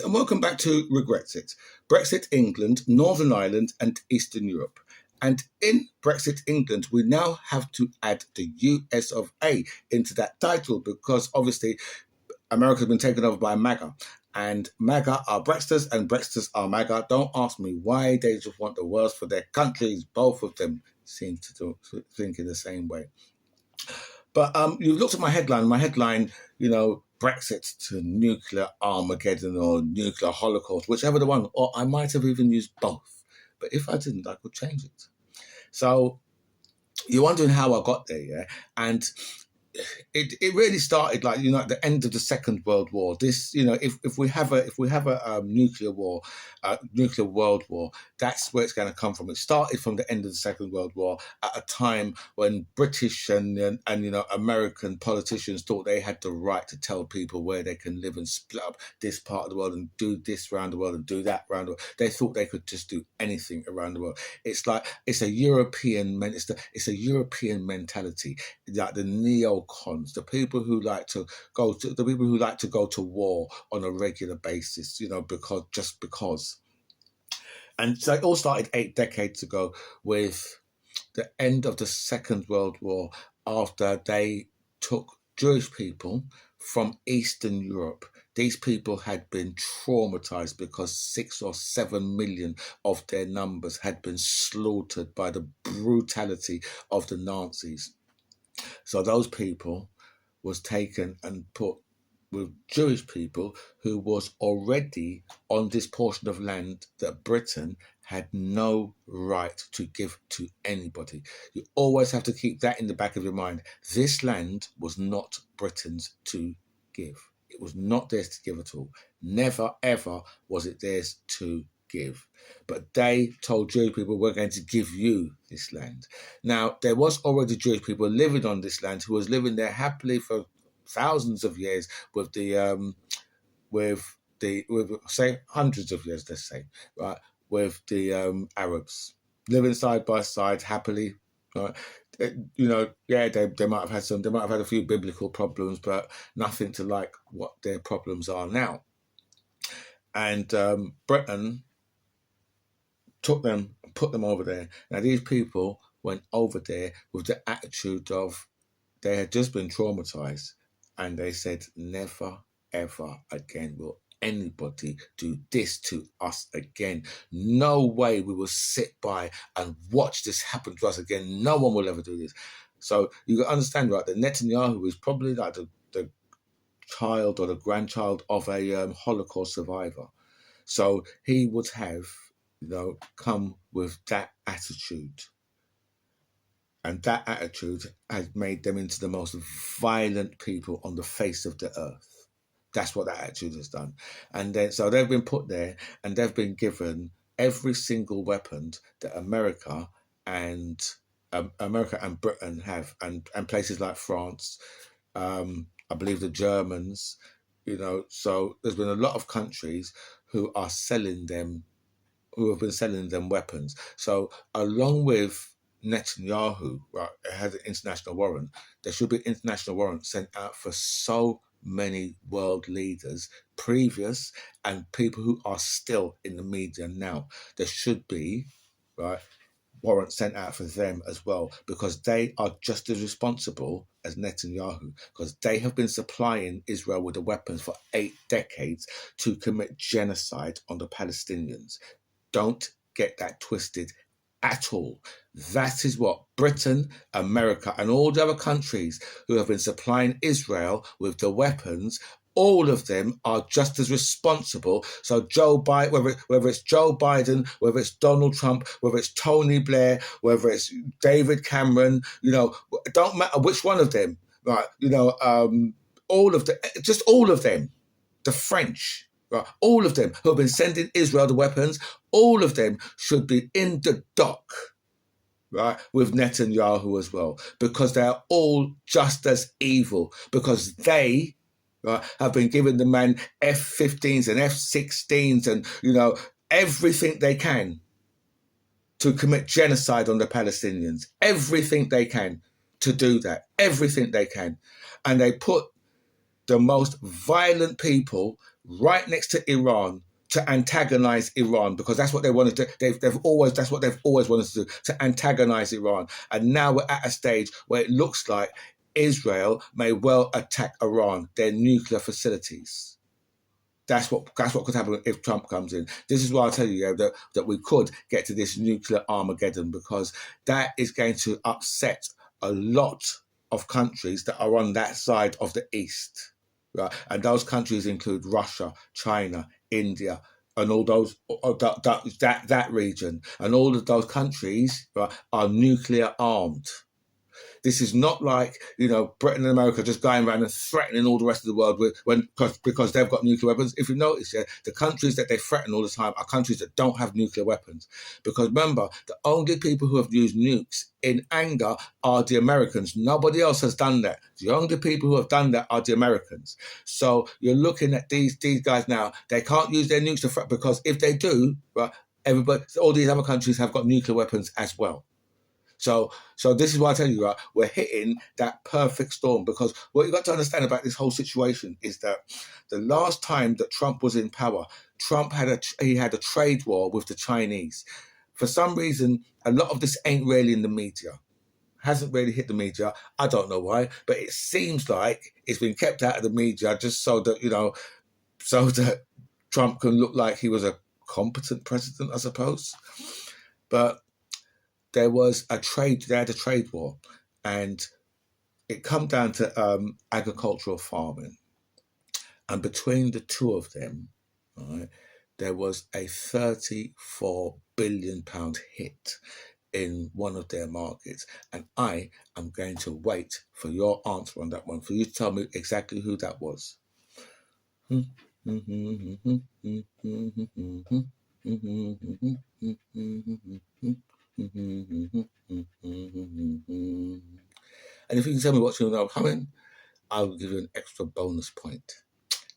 And welcome back to Brexit. Brexit England, Northern Ireland, and Eastern Europe. And in Brexit England, we now have to add the US of A into that title because obviously America's been taken over by MAGA. And MAGA are Brexiters and Brexiters are MAGA. Don't ask me why. They just want the worst for their countries. Both of them seem to think in the same way. But you've looked at my headline. My headline, Brexit to nuclear Armageddon or nuclear holocaust, whichever the one. Or I might have even used both. But if I didn't, I could change it. So you're wondering how I got there, yeah? And it really started like at the end of the Second World War. This if we have a nuclear war, nuclear world war, that's where it's going to come from. It started from the end of the Second World War at a time when British and American politicians thought they had the right to tell people where they can live and split up this part of the world and do this around the world and do that around the world. They thought they could just do anything around the world. It's like it's a European mentality, like the neocons, the people who like to go to war on a regular basis, because. And so it all started 8 decades ago with the end of the Second World War, after they took Jewish people from Eastern Europe. These people had been traumatized because 6 or 7 million of their numbers had been slaughtered by the brutality of the Nazis. So those people was taken and put with Jewish people who was already on this portion of land that Britain had no right to give to anybody. You always have to keep that in the back of your mind. This land was not Britain's to give. It was not theirs to give at all. Never, ever was it theirs to give. But they told Jewish people, we're going to give you this land. Now, there was already Jewish people living on this land who was living there happily for thousands of years with say hundreds of years, let's say, right, with the Arabs living side by side happily. Right? They might have had a few biblical problems, but nothing to like what their problems are now. And Britain took them, put them over there. Now these people went over there with the attitude of they had just been traumatized. And they said, never, ever again will anybody do this to us again. No way we will sit by and watch this happen to us again. No one will ever do this. So you can understand, right, that Netanyahu is probably like the child or the grandchild of a Holocaust survivor. So he would have, come with that attitude. And that attitude has made them into the most violent people on the face of the earth. That's what that attitude has done. And then, so they've been put there and they've been given every single weapon that America and Britain have, and places like France, I believe the Germans, so there's been a lot of countries who have been selling them weapons. So along with Netanyahu, right, has an international warrant. There should be an international warrant sent out for so many world leaders, previous and people who are still in the media now. There should be, right, warrants sent out for them as well, because they are just as responsible as Netanyahu, because they have been supplying Israel with the weapons for 8 decades to commit genocide on the Palestinians. Don't get that twisted at all. That is what Britain, America, and all the other countries who have been supplying Israel with the weapons, all of them are just as responsible. So Joe Biden, whether it's Joe Biden, whether it's Donald Trump, whether it's Tony Blair, whether it's David Cameron, it don't matter which one of them, right? All of them, the French. Right, all of them who have been sending Israel the weapons, all of them should be in the dock, right, with Netanyahu as well, because they are all just as evil, because they, right, have been giving the man F-15s and F-16s and, everything they can to commit genocide on the Palestinians. Everything they can to do that. Everything they can. And they put the most violent people right next to Iran to antagonize Iran, because that's what they wanted to. That's what they've always wanted to do, to antagonize Iran. And now we're at a stage where it looks like Israel may well attack Iran, their nuclear facilities. That's what could happen if Trump comes in. This is why I tell you, that we could get to this nuclear Armageddon, because that is going to upset a lot of countries that are on that side of the east, right? And those countries include Russia, China, India, and all those that region, and all of those countries, right, are nuclear armed. This is not like, Britain and America just going around and threatening all the rest of the world because they've got nuclear weapons. If you notice, the countries that they threaten all the time are countries that don't have nuclear weapons. Because remember, the only people who have used nukes in anger are the Americans. Nobody else has done that. The only people who have done that are the Americans. So you're looking at these guys now. They can't use their nukes to threat, because if they do, right, all these other countries have got nuclear weapons as well. So this is why I tell you, right, we're hitting that perfect storm, because what you've got to understand about this whole situation is that the last time that Trump was in power, Trump had a trade war with the Chinese. For some reason, a lot of this ain't really in the media. Hasn't really hit the media. I don't know why, but it seems like it's been kept out of the media just so that Trump can look like he was a competent president, I suppose. But they had a trade war, and it come down to agricultural farming. And between the two of them, right, there was a £34 billion hit in one of their markets. And I am going to wait for your answer on that one, for you to tell me exactly who that was. And if you can tell me what's going on coming, I'll give you an extra bonus point.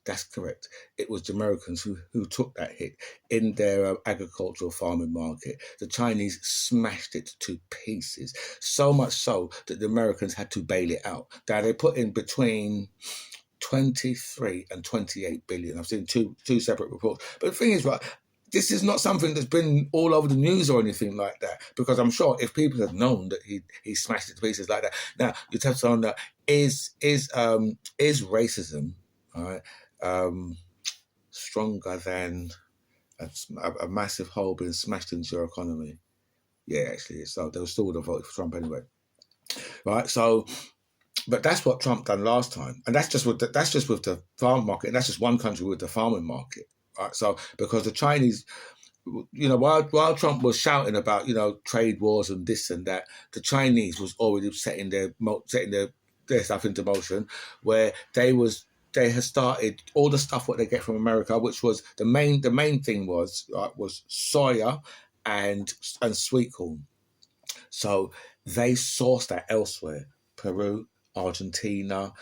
That's correct. It was the Americans who took that hit in their agricultural farming market. The Chinese smashed it to pieces, so much so that the Americans had to bail it out. Now, they put in between 23 and 28 billion. I've seen two separate reports. But the thing is, right, this is not something that's been all over the news or anything like that, because I'm sure if people had known that he smashed it to pieces like that. Now, you touched on that. Is racism, all right, stronger than a massive hole being smashed into your economy? Yeah, actually, so they still would have voted for Trump anyway, right? So, but that's what Trump done last time, and that's just with the farm market, and that's just one country with the farming market, right? So because the Chinese, while Trump was shouting about trade wars and this and that, the Chinese was already setting their stuff into motion, where they had started all the stuff what they get from America, which was the main thing was soya and sweet corn. So they sourced that elsewhere, Peru, Argentina,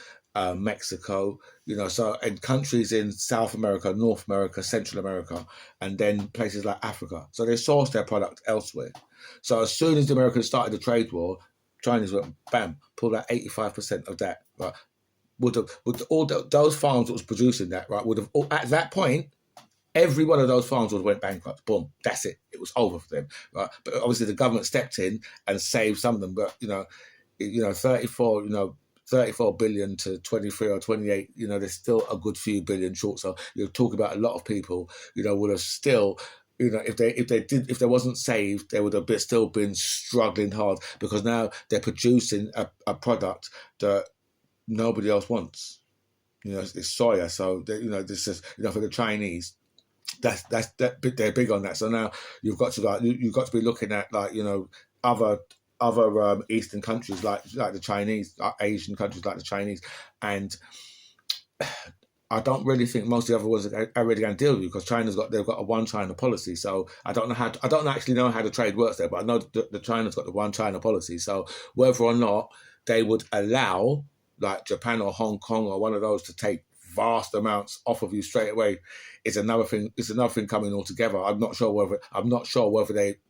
Mexico, so and countries in South America, North America, Central America, and then places like Africa. So they sourced their product elsewhere. So as soon as the Americans started the trade war, Chinese went bam, pulled out 85% of that. Right? Would all those farms that was producing that, right, would have at that point, every one of those farms would have went bankrupt. Boom, that's it. It was over for them, right? But obviously the government stepped in and saved some of them. But 34 billion to 23 or 28. There's still a good few billion short. So you're talking about a lot of people. Would have still. If they wasn't saved, they would have still been struggling hard, because now they're producing a product that nobody else wants. It's soya. So this is for the Chinese. That's they're big on that. So now you've got to be looking at other Eastern countries like the Chinese, Asian countries like the Chinese, and I don't really think most of the other ones are really going to deal with you, because they've got a one China policy. So I don't actually know how the trade works there, but I know that China's got the one China policy. So whether or not they would allow like Japan or Hong Kong or one of those to take vast amounts off of you straight away is another thing. It's another thing coming altogether. I'm not sure whether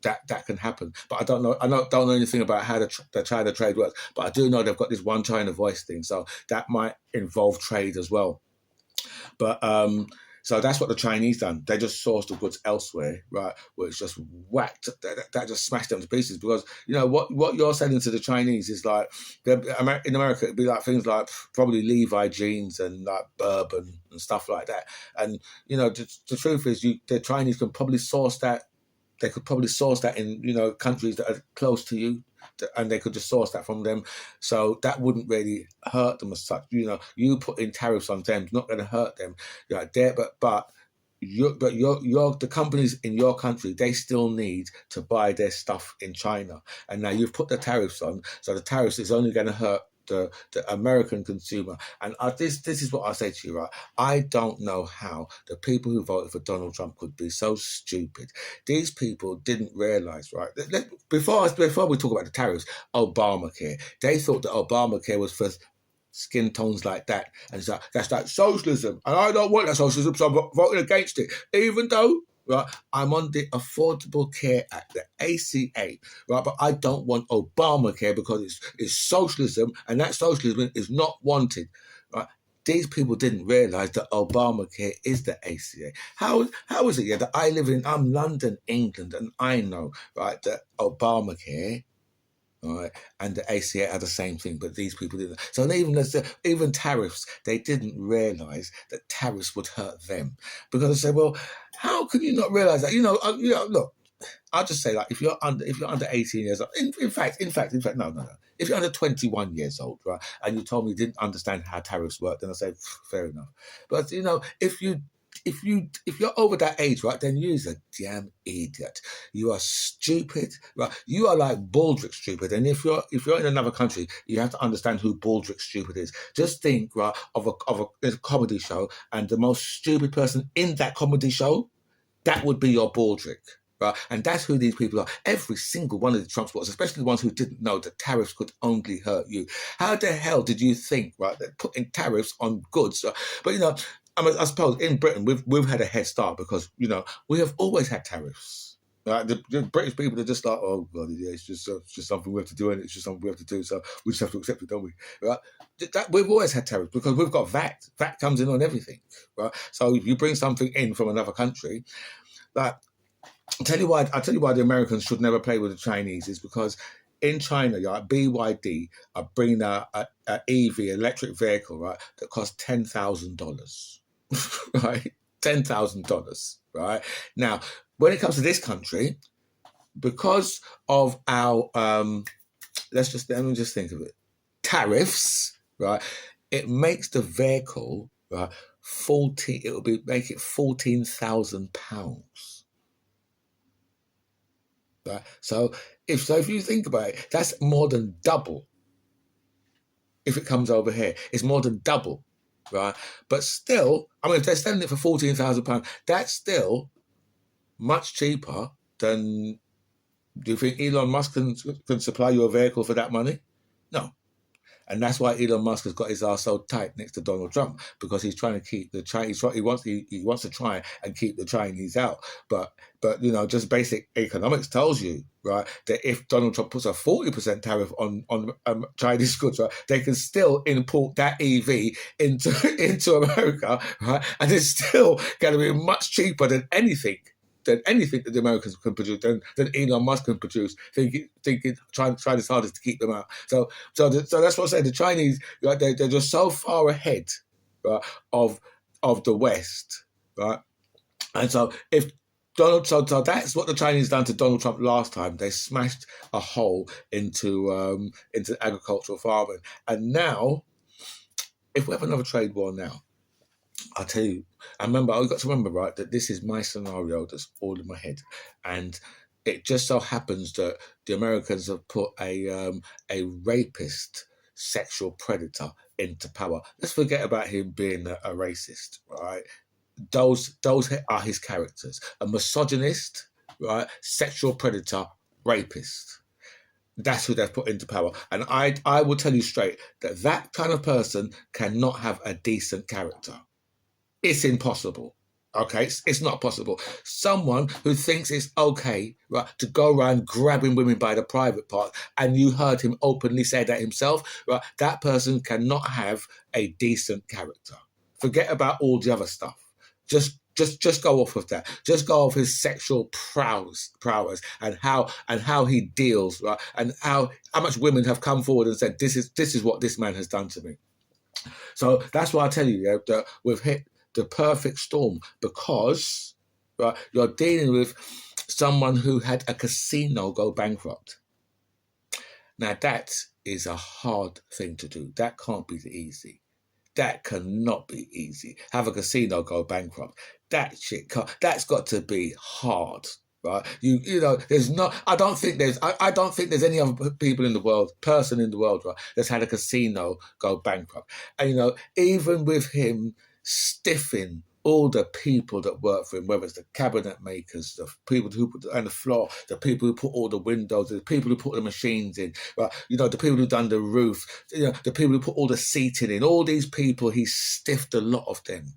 that can happen. But I don't know. I don't know anything about how the China trade works. But I do know they've got this one China voice thing, so that might involve trade as well. But So that's what the Chinese done. They just sourced the goods elsewhere, right? Where it's just whacked. That just smashed them to pieces because what you're selling to the Chinese is like in America it'd be like things like probably Levi jeans and like bourbon and stuff like that. And the truth is, the Chinese can probably source that. They could probably source that in countries that are close to you, and they could just source that from them. So that wouldn't really hurt them as such. You put in tariffs on them, it's not going to hurt them. Like there, but the companies in your country, they still need to buy their stuff in China, and now you've put the tariffs on, so the tariffs is only going to hurt the American consumer. And this is what I say to you, right? I don't know how the people who voted for Donald Trump could be so stupid. These people didn't realize, right? Before we talk about the tariffs, Obamacare, they thought that Obamacare was for skin tones like that, and so that's like socialism, and I don't want that socialism, so I'm voting against it, even though, right, I'm on the Affordable Care Act, the ACA, right, but I don't want Obamacare because it's socialism, and that socialism is not wanted, right? These people didn't realize that Obamacare is the ACA. How is it, that I'm London, England, and I know, right, that Obamacare, right, and the ACA are the same thing, but these people didn't. So even tariffs, they didn't realize that tariffs would hurt them, because they say, well, how can you not realize that? Look, I'll just say, like, if you're under 18 years old, in fact, no. If you're under 21 years old, right, and you told me you didn't understand how tariffs work, then I say fair enough. But if you're over that age, right, then you're a damn idiot. You are stupid, right? You are like Baldrick stupid. And if you're in another country, you have to understand who Baldrick stupid is. Just think, right, of a comedy show, and the most stupid person in that comedy show, that would be your Baldrick. Right? And that's who these people are. Every single one of the Trump supporters, especially the ones who didn't know that tariffs could only hurt you. How the hell did you think, right, that putting tariffs on goods? But I suppose in Britain we've had a head start because we have always had tariffs. Right? The British people are just like, oh god, yeah, it's just something we have to do, and it's just something we have to do. So we just have to accept it, don't we? Right? We've always had tariffs because we've got VAT. VAT comes in on everything, right? So if you bring something in from another country, like. I'll tell you why the Americans should never play with the Chinese is because in China, BYD are bringing a EV, electric vehicle, right, that costs $10,000, right? $10,000, right? Now, when it comes to this country, because of our let me just think of it, tariffs, right? It makes the vehicle, right, make it £14,000. Right? So if you think about it, that's more than double. If it comes over here, it's more than double, right? But still, if they're selling it for £14,000, that's still much cheaper than. Do you think Elon Musk can supply you a vehicle for that money? No. And that's why Elon Musk has got his arse so tight next to Donald Trump, because he's trying to keep the Chinese. He wants to try and keep the Chinese out. But just basic economics tells you, right, that if Donald Trump puts a 40% tariff on Chinese goods, right, they can still import that EV into America, right, and it's still going to be much cheaper than anything that the Americans can produce, than Elon Musk can produce, trying his hardest to keep them out. So that's what I say. The Chinese, right, they're just so far ahead, right, of the West, right? And so if so that's what the Chinese done to Donald Trump last time. They smashed a hole into agricultural farming, and now, if we have another trade war now, I'll tell you, I've got to remember, right, that this is my scenario that's all in my head. And it just so happens that the Americans have put a rapist sexual predator into power. Let's forget about him being a racist, right? Those are his characters. A misogynist, right, sexual predator, rapist. That's who they've put into power. And I will tell you straight that kind of person cannot have a decent character. It's impossible. Okay, it's not possible. Someone who thinks it's okay, right, to go around grabbing women by the private part, and you heard him openly say that himself, right, that person cannot have a decent character. Forget about all the other stuff. Just go off of that. Just go off his sexual prowess and how he deals, right? And how much women have come forward and said, this is what this man has done to me. So that's why I tell you, yeah, that we've hit the perfect storm, because right, you're dealing with someone who had a casino go bankrupt. Now that is a hard thing to do. That can't be easy. That cannot be easy. Have a casino go bankrupt. That shit that's got to be hard, right? You know, there's not. I don't think there's any other person in the world, right, that's had a casino go bankrupt. And you know, even with him stiffing all the people that work for him, whether it's the cabinet makers, the people who put on the floor, the people who put all the windows, the people who put the machines in, right? You know, the people who done the roof, you know, the people who put all the seating in, all these people, he stiffed a lot of them.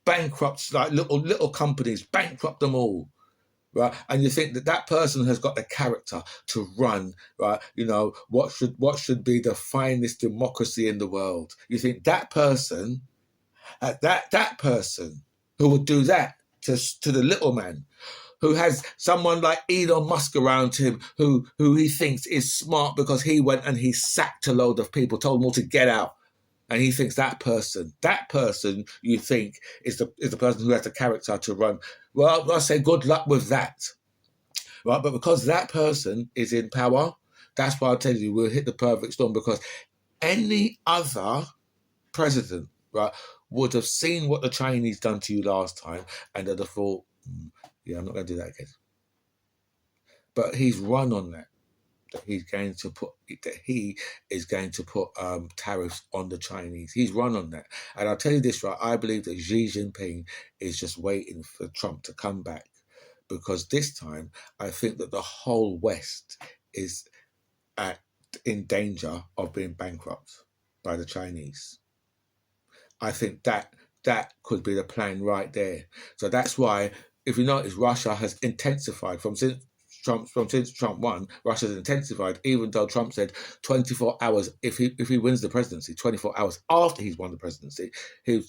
Bankrupts, like little companies, bankrupt them all. Right, and you think that person has got the character to run, right? You know, what should be the finest democracy in the world? You think that person, that person who would do that to the little man, who has someone like Elon Musk around him, who he thinks is smart because he went and he sacked a load of people, told them all to get out. And he thinks that person you think is the person who has the character to run. Well, I say good luck with that. Right? But because that person is in power, that's why I tell you we'll hit the perfect storm, because any other president, right, would have seen what the Chinese done to you last time and they'd have thought, yeah, I'm not going to do that again. But he's run on that. He is going to put tariffs on the Chinese. He's run on that. And I'll tell you this, right, I believe that Xi Jinping is just waiting for Trump to come back, because this time I think that the whole West is in danger of being bankrupt by the Chinese. I think that could be the plan right there. So that's why, if you notice, Russia has intensified since Trump won. Russia's intensified, even though Trump said 24 hours if he wins the presidency, 24 hours after he's won the presidency, he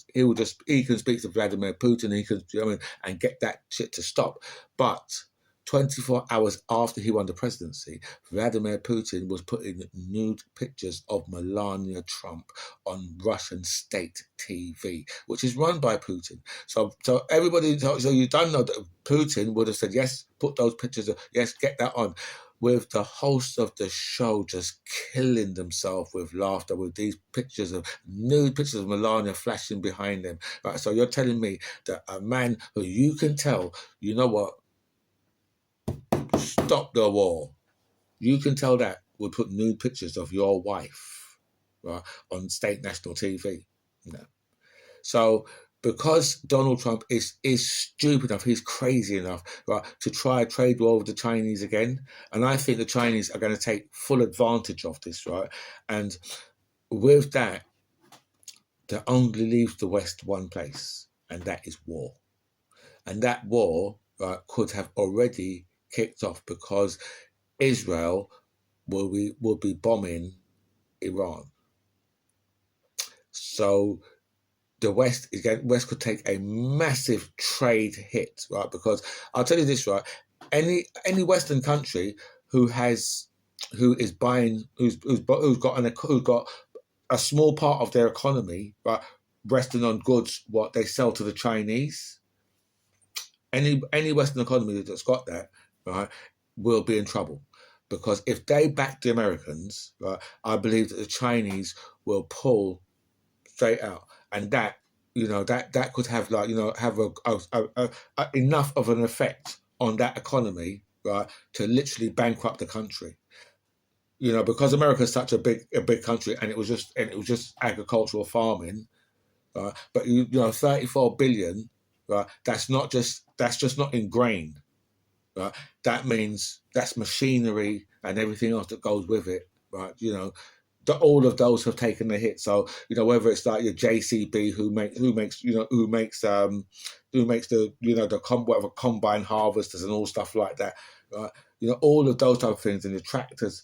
can speak to Vladimir Putin, he can, you know, and get that shit to stop. But 24 hours after he won the presidency, Vladimir Putin was putting nude pictures of Melania Trump on Russian state TV, which is run by Putin. So everybody, so you don't know that Putin would have said, yes, put those pictures, yes, get that on. With the host of the show just killing themselves with laughter with these nude pictures of Melania flashing behind them. Right? So you're telling me that a man who you can tell, you know what, stop the war, you can tell that would put nude pictures of your wife, right, on state national TV. No. So because Donald Trump is stupid enough, he's crazy enough, right, to try a trade war with the Chinese again. And I think the Chinese are going to take full advantage of this, right? And with that, that only leaves the West one place, and that is war. And that war, right, could have already kicked off, because Israel will be bombing Iran. So the West could take a massive trade hit, right? Because I'll tell you this, right? Any Western country who's got a small part of their economy, right, resting on goods what they sell to the Chinese. Any Western economy that's got that, right, will be in trouble, because if they back the Americans, right, I believe that the Chinese will pull straight out, and that, you know, that could have, like, you know, have enough of an effect on that economy, right, to literally bankrupt the country. You know, because America is such a big country, and it was just agricultural farming, right? But you know, 34 billion, right? That's just not in grain, right? That means that's machinery and everything else that goes with it, right? You know, all of those have taken a hit. So, you know, whether it's like your JCB who makes the, you know, whatever combine harvesters and all stuff like that, right? You know, all of those type of things, and the tractors,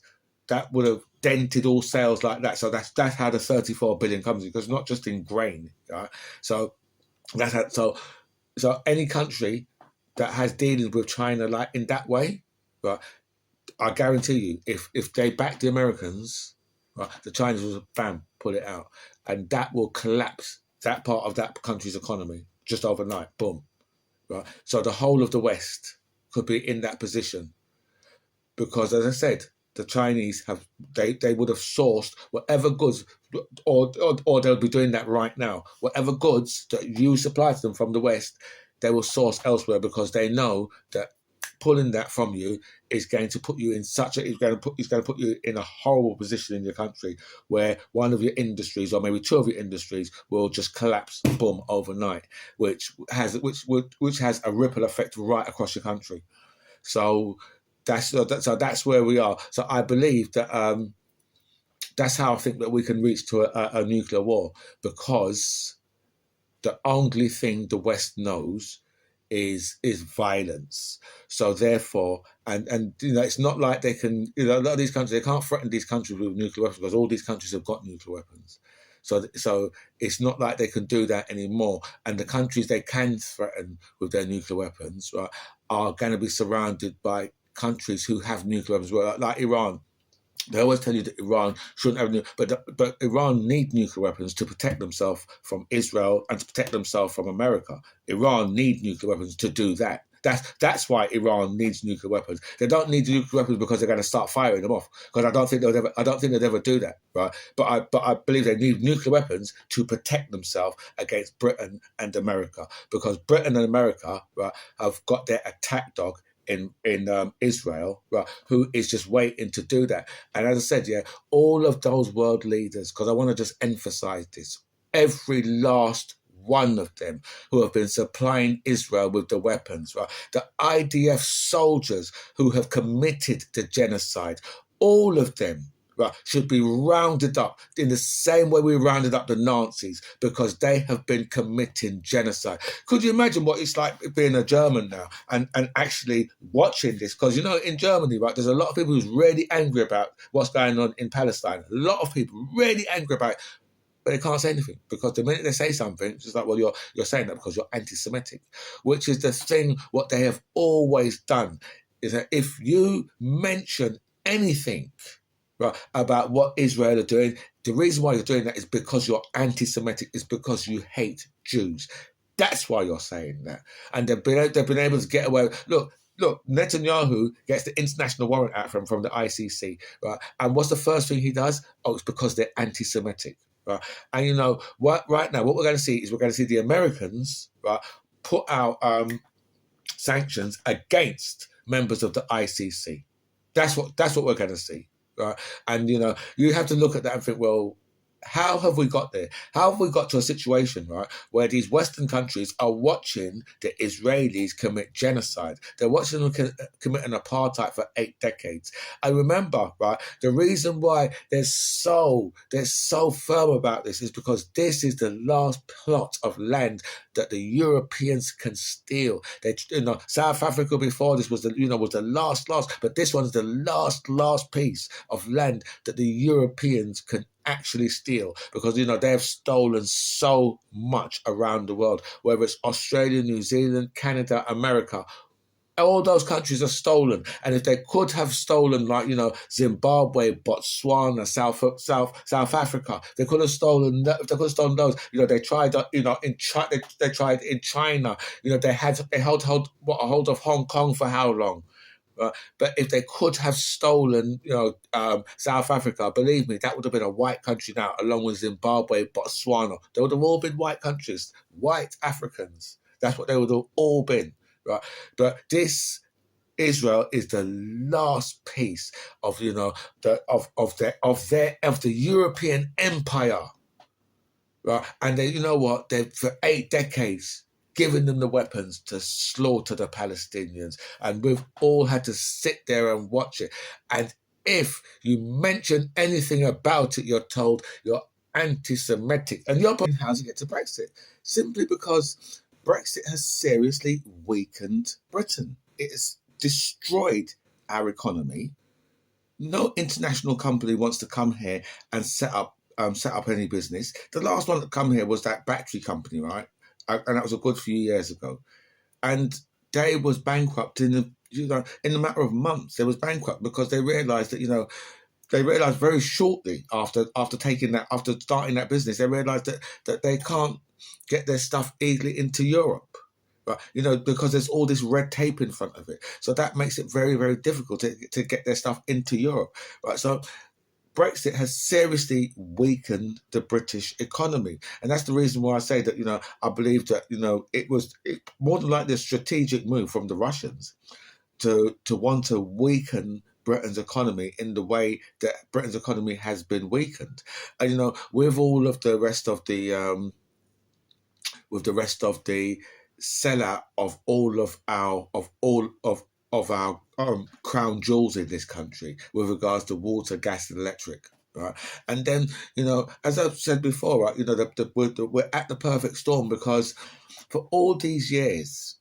that would have dented all sales like that. So that's how the 34 billion comes in, because it's not just in grain, right? So That's how, so any country that has dealings with China like in that way, right? I guarantee you, if they back the Americans, right, the Chinese will bam pull it out, and that will collapse that part of that country's economy just overnight. Boom, right? So the whole of the West could be in that position because, as I said, the Chinese have they would have sourced whatever goods, or they'll be doing that right now. Whatever goods that you supply to them from the West, they will source elsewhere because they know that pulling that from you is going to put you in such a it's going to put you in a horrible position in your country where one of your industries or maybe two of your industries will just collapse boom overnight, which has a ripple effect right across your country. So that's where we are. So I believe that that's how I think that we can reach to a nuclear war, because the only thing the West knows is violence. So therefore, and it's not like they can, a lot of these countries, they can't threaten these countries with nuclear weapons because all these countries have got nuclear weapons. So it's not like they can do that anymore. And the countries they can threaten with their nuclear weapons, right, are going to be surrounded by countries who have nuclear weapons, like Iran. They always tell you that Iran shouldn't have but Iran need nuclear weapons to protect themselves from Israel and to protect themselves from America. Iran need nuclear weapons to do that. That's why Iran needs nuclear weapons. They don't need nuclear weapons because they're going to start firing them off. Because I don't think they'd ever do that, right? But I believe they need nuclear weapons to protect themselves against Britain and America. Because Britain and America, right, have got their attack dog in Israel, right, who is just waiting to do that. And as I said, yeah, all of those world leaders, because I want to just emphasize this, every last one of them who have been supplying Israel with the weapons, right? The IDF soldiers who have committed to genocide, all of them, right, should be rounded up in the same way we rounded up the Nazis because they have been committing genocide. Could you imagine what it's like being a German now and actually watching this? Because, in Germany, right, there's a lot of people who's really angry about what's going on in Palestine. A lot of people really angry about it, but they can't say anything because the minute they say something, it's just like, well, you're saying that because you're anti-Semitic, which is the thing, what they have always done, is that if you mention anything, right, about what Israel are doing, the reason why you're doing that is because you're anti-Semitic, is because you hate Jews. That's why you're saying that. And they've been able to get away. Look, Netanyahu gets the international warrant out from the ICC, right? And what's the first thing he does? Oh, it's because they're anti-Semitic, right? And what right now, what we're going to see is we're going to see the Americans, right, put out sanctions against members of the ICC. That's what we're going to see, right? And you have to look at that and think, well, how have we got there? How have we got to a situation, right, where these Western countries are watching the Israelis commit genocide? They're watching them commit an apartheid for 8 decades. I remember, right, the reason why they're so firm about this is because this is the last plot of land that the Europeans can steal. South Africa before this was the last, but this one's the last piece of land that the Europeans can actually steal, because they have stolen so much around the world, whether it's Australia, New Zealand, Canada, America. All those countries are stolen, and if they could have stolen, like Zimbabwe, Botswana, South Africa, they could have stolen. They could have stolen those. They tried. They tried in China. They held a hold of Hong Kong for how long? But if they could have stolen, South Africa, believe me, that would have been a white country now, along with Zimbabwe, Botswana. They would have all been white countries, white Africans. That's what they would have all been, right? But this Israel is the last piece of the European empire, right? And they've for 8 decades given them the weapons to slaughter the Palestinians, and we've all had to sit there and watch it. And if you mention anything about it, you're told you're anti-Semitic, and you're probably how to get to Brexit, simply because Brexit has seriously weakened Britain. It has destroyed our economy. No international company wants to come here and set up any business. The last one that come here was that battery company, right? and that was a good few years ago. And they was bankrupt in in a matter of months. They was bankrupt because they realised that they realised very shortly after taking that after starting that business, they realised that they can't get their stuff easily into Europe. Right, because there's all this red tape in front of it, so that makes it very, very difficult to get their stuff into Europe. Right, so Brexit has seriously weakened the British economy, and that's the reason why I say that I believe that it was more than likely a strategic move from the Russians to want to weaken Britain's economy in the way that Britain's economy has been weakened, and with all of the rest of the sellout of all of our crown jewels in this country with regards to water, gas, and electric. Right, and then as I've said before, right, we're at the perfect storm because for all these years,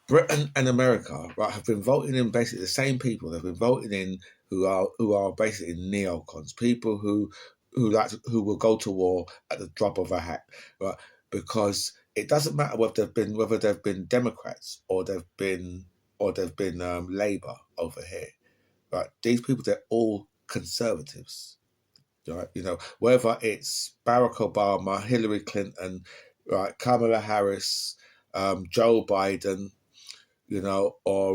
Britain and America, right, have been voting in basically the same people. They've been voting in who are basically neocons, people who will go to war at the drop of a hat, right? Because it doesn't matter whether they've been Democrats or they've been Labour over here, right? These people, they're all conservatives, right? Whether it's Barack Obama, Hillary Clinton, right, Kamala Harris, Joe Biden, or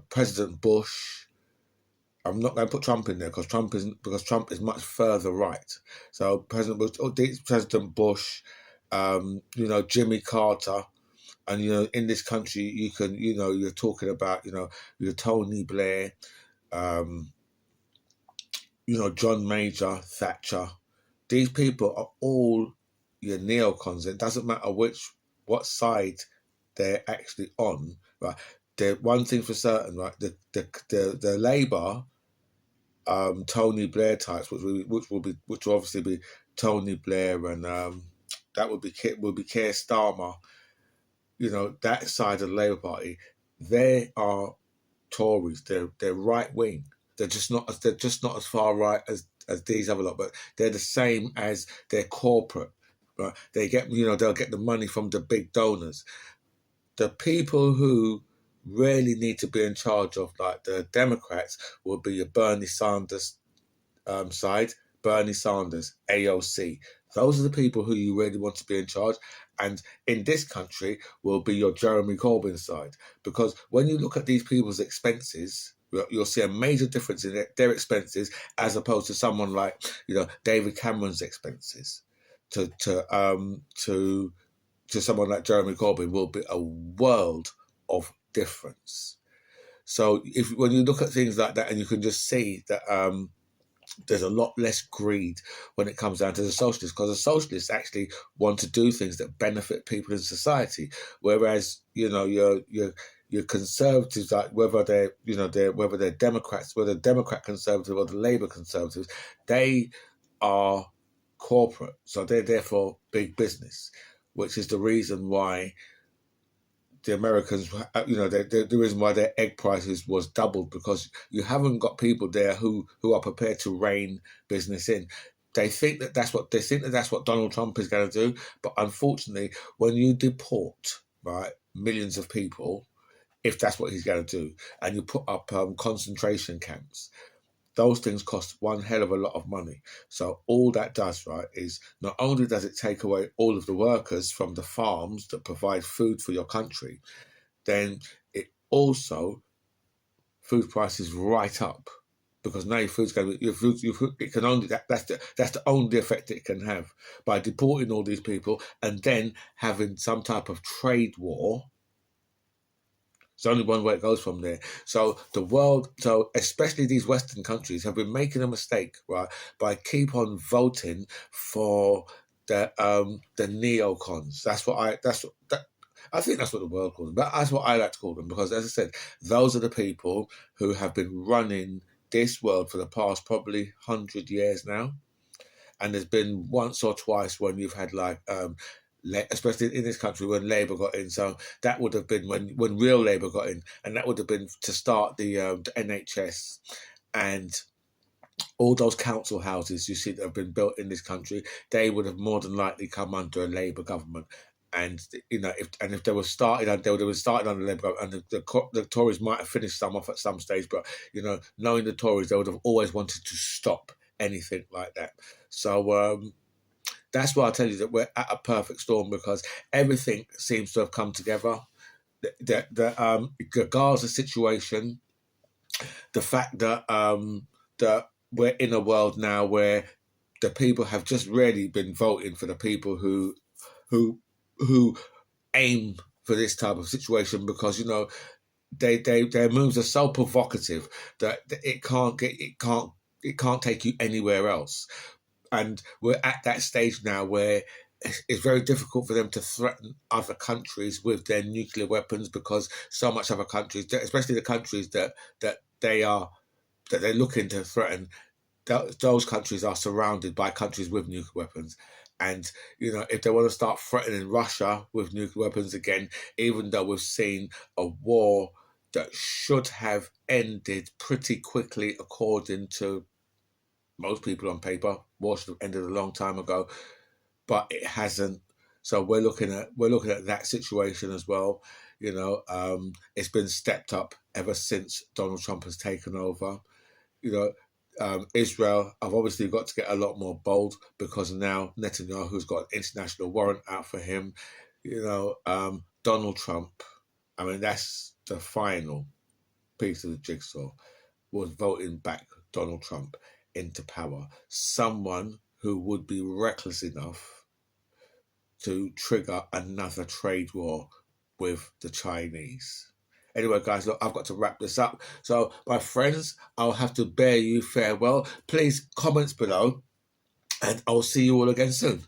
President Bush. I'm not going to put Trump in there because Trump is much further right. So President Bush, Jimmy Carter, and in this country you're talking about your Tony Blair, John Major, Thatcher. These people are all your neocons. It doesn't matter what side they're actually on, right? One thing for certain, right? The Labour, Tony Blair types, which will obviously be Tony Blair, and that would be Keir Starmer. That side of the Labour Party, they are Tories. They're right wing. They're just not as far right as these other lot, but they're the same as their corporate. Right? They get they'll get the money from the big donors. The people who really need to be in charge of, like the Democrats, will be your Bernie Sanders side. Bernie Sanders, AOC. Those are the people who you really want to be in charge. And in this country will be your Jeremy Corbyn side. Because when you look at these people's expenses, you'll see a major difference in their expenses as opposed to someone like, David Cameron's expenses. To someone like Jeremy Corbyn will be a world of difference. So when you look at things like that, and you can just see that there's a lot less greed when it comes down to the socialists, because the socialists actually want to do things that benefit people in society, whereas your conservatives, like whether they're Democrats, whether Democrat conservative or the Labour conservatives, they are corporate, so they're therefore big business, which is the reason why the Americans, the reason why their egg prices was doubled, because you haven't got people there who are prepared to rein business in. They think that that's what Donald Trump is going to do, but unfortunately, when you deport millions of people, if that's what he's going to do, and you put up concentration camps, those things cost one hell of a lot of money. So all that does, right, is not only does it take away all of the workers from the farms that provide food for your country, then it also food prices right up, because now your food's going to be, it can only that's the only effect it can have, by deporting all these people and then having some type of trade war. There's only one way it goes from there. So especially these Western countries have been making a mistake, right, by keep on voting for the neocons. I think that's what the world calls them, but that's what I like to call them, because, as I said, those are the people who have been running this world for the past probably 100 years now. And there's been once or twice when you've had especially in this country, when Labour got in. So that would have been when real Labour got in, and that would have been to start the NHS and all those council houses you see that have been built in this country, they would have more than likely come under a Labour government. And if they were started, they would have been started under Labour government, and the Tories might have finished some off at some stage. But knowing the Tories, they would have always wanted to stop anything like that. So that's why I tell you that we're at a perfect storm, because everything seems to have come together. The Gaza situation, the fact that we're in a world now where the people have just really been voting for the people who who aim for this type of situation, because their moves are so provocative that it can't take you anywhere else. And we're at that stage now where it's very difficult for them to threaten other countries with their nuclear weapons, because so much other countries, especially the countries that they're looking to threaten, those countries are surrounded by countries with nuclear weapons. And if they want to start threatening Russia with nuclear weapons again, even though we've seen a war that should have ended pretty quickly according to most people on paper, war should have ended a long time ago, but it hasn't. So we're looking at that situation as well. It's been stepped up ever since Donald Trump has taken over. Israel have obviously got to get a lot more bold, because now Netanyahu's got an international warrant out for him. Donald Trump, I mean, that's the final piece of the jigsaw, was voting back Donald Trump into power. Someone who would be reckless enough to trigger another trade war with the Chinese. Anyway, guys, look, I've got to wrap this up. So, my friends, I'll have to bear you farewell. Please, comments below, and I'll see you all again soon.